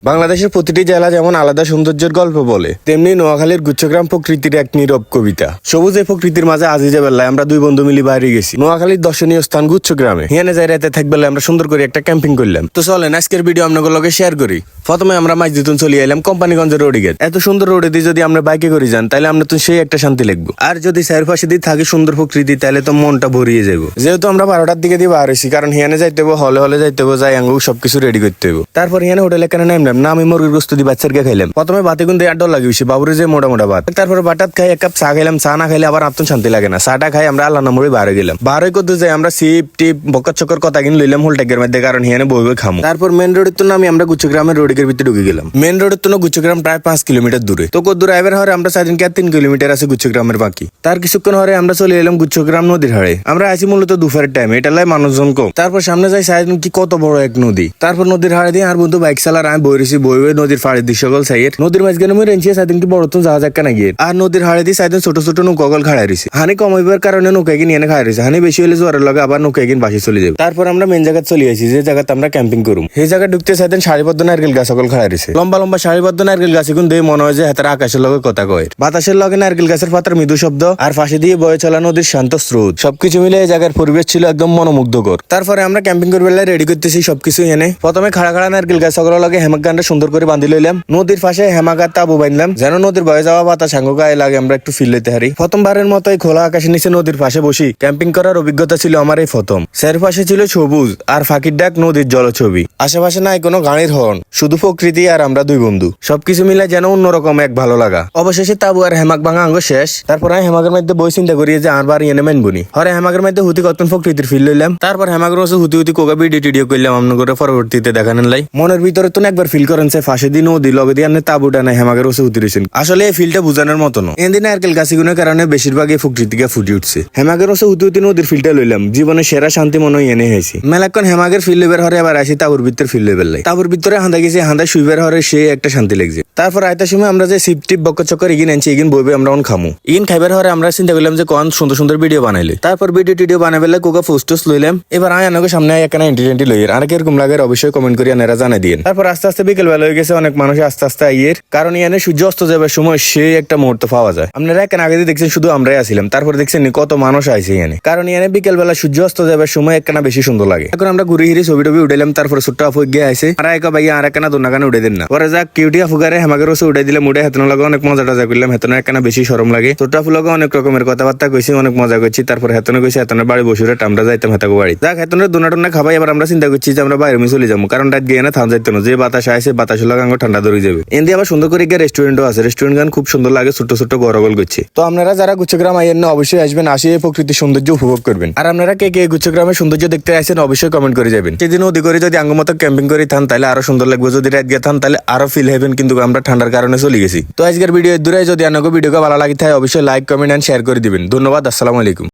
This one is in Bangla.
বাংলাদেশের প্রতিটি জেলা যেমন আলাদা সৌন্দর্যের গল্প বলে, তেমনি নোয়াখালীর গুচ্ছগ্রাম প্রকৃতির এক নীরব কবিতা। সবুজ এই প্রকৃতির মাঝে আজিজে বেলায় আমরা দুই বন্ধু মিলি বাইরে গেছি নোয়াখালীর দর্শনীয় স্থান গুচ্ছগ্রামে। হিয়ানে যাই রাতে থাকবে আমরা সুন্দর করে একটা ক্যাম্পিং করলাম। তো চলেন আজকের ভিডিও আপনাদের লগে শেয়ার করি। প্রথমে আমরা মাইজদিতুন চলে এলাম কোম্পানিগঞ্জের রোডে গেট। এত সুন্দর রোডে দিয়ে যদি আমরা বাইকে করে যান তাহলে আমরা তো সেই একটা শান্তি লাগবো। আর যদি চারপাশে দিয়ে থাকে সুন্দর প্রকৃতি তাহলে তো মনটা ভরিয়ে যাবো। যেহেতু আমরা 12টার দিকে দিয়ে বার হয়েছি, কারণ হিয়ানে যাইতে হবো, হলে যাইতে হবো, যাই আঙ্গু সবকিছু রেডি করতে হবো। তারপর হিয়ানে হোটেলে কেন নামলাম না, আমি মুরগির গোস্ত দিয়ে বাচ্চাকে খাইলাম। প্রথমে ভাতে কিন্তু 8 ডলার লাগিয়েছি বাবুরে যে মোটা ভাত। তারপরে বাটাত খাই, এক কাপ চা খাইলাম। চা না খাইলে আবার আত্ম শান্তি লাগে না। চাটা খাই আমরা আল্লাহ নামে বাইরে গেলাম। বাইরে করতে যাই আমরা সিপ টিপ বকর চক্কর কথা কিনে লইলাম হোলটেকের মধ্যে, কারণ হিয়ানে বই খামো। তারপর মেন রোডের তো নামি আমরা গুচ্ছগ্রামের রোডের ভিতরে ঢুকে গেলাম। মেন রোডের তো গুচ্ছগ্রাম প্রায় 5 কিলোমিটার দূরে। তো কত দূর আইবার হরে আমরা 3 কিলোমিটার আছে গুচ্ছগ্রামের বাকি। তার কিছুক্ষণ হরে আমরা চলে এলাম গুচ্ছগ্রাম নদীর হাড়ে। আমরা আছি মূলত দুপুরের টাইম, এটা লাই মানুষজন কম। তারপর সামনে যাই সাইডন কি কত বড় এক নদী। তারপর নদীর হাড়ে দিয়ে আর বন্ধু বাইক চালার আমি বইরেছি, বই নদীর ফাড়ে দিয়ে সকল সাইড নদীর মাঝখানে মই রেঞ্চি সাইদিন কি বড় তো জাহাজ একটা গিয়ে। আর নদীর হাড়ে দিয়ে সাইদিন ছোট ছোট নৌকাগল খাড়াই রয়েছে। হানি কমাইবার কারণে নৌকা কিনে এনে খাড়াই রয়েছে। হানি বেশি হলে জোয়ারের লগে আবার নৌকা কিনে বাসি চলে যাবে। তারপর আমরা মেন জায়গা চলে আসি, যে জায়গাতে আমরা ক্যাম্পিং করুম। সেই জায়গা ঢুকতে সাইদিন সারিবদ্ধ নারকেল গাছ সকল খাড়াই রয়েছে। লম্বা লম্বা সারিবদ্ধ নারকেল গাছ এখন দিয়ে মনে হয় যে হাতের আকাশের লগে কথা কয়। বাতাসের লগে নারকেল গাছের পাতার মৃদু শব্দ আর পাশে দিয়ে বয়ে চলা নদীর শান্ত স্রোত, সবকিছু মিলে এই জায়গার পরিবেশ ছিল একদম মনোমুগ্ধকর। তারপরে আমরা ক্যাম্পিং করবে রেডি করতেছি সবকিছু এনে। প্রথমে খাড়া খাড়া নারকেল গাছ সকলের লগে হেমাক গানটা সুন্দর করে বান্ধি লইলাম। নদীর পাশে হেমাকার তাবু বাঁধলাম, যেন নদীর বয়ে যাওয়া বাতাস সাঙ্গ গায়ে লাগে আমরা একটু ফিল লইতে পারি। প্রথমবারের মতো এই খোলা আকাশের নিচে নদীর পাশে বসি ক্যাম্পিং করার অভিজ্ঞতা ছিল আমার এই প্রথম। চারপাশে ছিল সবুজ আর ফাঁকির ডাক নদীর জলছবি। আশেপাশে নাই কোনো গাড়ির হর্ন, শুধু প্রকৃতি আর আমরা দুই বন্ধু। সবকিছু মিলে যেন অন্যরকম এক ভালো লাগা। অবশেষে তাবু আর হেমাক ভাঙা আঙ্গ শেষ। তারপর আমি হেমাকের মধ্যে বই চিন্তা করি যে আরবার এনে মানবনি। হরে হেমাকের মধ্যে হুতি কতন প্রকৃতির ফিল লইলাম। তারপর হেমাকের মধ্যে হুতি কোকা ভিডিও টিডিও করলাম আমন করে পরবর্তীতে দেখানেন লাই। মনের ভিতরে তো একবার ফিল করেন সে ফাঁসে দিন নদী লগে দিয়ে আপনি তাবুটা নাই হেমাকের মধ্যে হুতি রয়েছেন। আসলে এই ফিলটা বোঝানোর মতো না। এদিন নারকেল গাছগুলোর কারণে বেশিরভাগ এই প্রকৃতিকে ফুটে উঠছে। হেমাকের মধ্যে হুতি নদীর ফিলটা লইলাম। জীবনের সেরা শান্তি মনে এনে হয়েছে। মেলাক্ষণ হেমাকের ফিল লেবার হরে আবার আসি তাবুর ভিতরে ফিল লেবার লাই। তাবুর ভিতরে হাঁদা গেছে, হাঁদা শুইবার হরে সে একটা শান্তি লাগছে। তারপর আয়তার সময় আমরা যে সিপ টিপ বক্কর চক্কর এগিয়ে আনছি, এগিন বইবে আমরা খামু। ইন খাইবার হরে আমরা চিন্তা করলাম যে কোন সুন্দর সুন্দর ভিডিও বানাইলে। তারপর ভিডিও টিডিও বানাইলে কোকা পোস্টস লইলাম। এবার আয়নাকে সামনে একটা এন্টি লইয়ের আর কিরকম লাগে অবশ্যই কমেন্ট করি আনারা জানাই দিন। তারপর আস্তে আস্তে বিকেল বেলা হয়ে গেছে, অনেক মানুষ আস্তে আস্তে আইয়ের, কারণ ইয়ানে সূর্য অস্ত যাবার সময় সেই একটা মুহূর্ত পাওয়া যায়। আপনারা এখানে আগে দিয়ে দেখছেন শুধু আমরাই আসছিলাম, তারপর দেখছেন কত মানুষ আইছে ইয়ানে, কারণ ইয়ানে বিকেল বেলা সূর্য অস্ত যাবার সময় একখানা বেশি সুন্দর লাগে। এখন আমরা ঘুরে হিরে ছবি টবি উঠাইলাম। তারপর ছোট্ট আপু গিয়ে আইছে আর এক ভাই আর একখানা দোনাখানে উঠে দেন না। পরে যাক কিউটি আফুগারে হেমাকের রসে উঠাই দিলাম। উঠে হেতন লাগে অনেক মজা টাজা করলাম। হেতনের একখানা বেশি সরম লাগে। ছোট্ট আপু লগে অনেক রকমের কথাবার্তা কইছি, অনেক মজা করছি। তারপর হেতনে কইছি হেতনের বাড়ি বসে আমরা যাইতাম হেতাকে বাড়ি। যাক হেতনের দোনা খাবাই। এবার আমরা চিন্তা করছি যে আমরা বাইরে চলে যাবো, কারণ রাত গিয়ে না থাম যাইতো না, যে বাতাস আসে বাতাস লাগে ঠান্ডা ধরে যাবে। এমনি আবার সুন্দর করে গিয়ে রেস্টুরেন্টও আছে। রেস্টুরেন্ট গান খুব সুন্দর লাগে, ছোট ছোট গরগল করছে। তো আপনারা যারা গুচ্ছগ্রাম আইয়েন না অবশ্যই আসবেন, আসে প্রকৃতির সৌন্দর্য উপভোগ করবেন। আর আপনারা কে কে গুচ্ছগ্রামের সৌন্দর্য দেখতে আসেন অবশ্যই কমেন্ট করে যাবেন। সেদিন নদী করে যদি আঙ্গমতো ক্যাম্পিং করে থান তাহলে আরো সুন্দর লাগবে, যদি রাত গিয়ে থান তাহলে আরো ফিল হবেন। কিন্তু আমরা ঠান্ডার কারণে চলে গেছি। তো আজকের ভিডিও দূরে যদি আপনাকে ভিডিও ভালো লাগে তাই অবশ্যই লাইক কমেন্ট এন্ড শেয়ার করে দিবেন। ধন্যবাদ। আসসালামু আলাইকুম।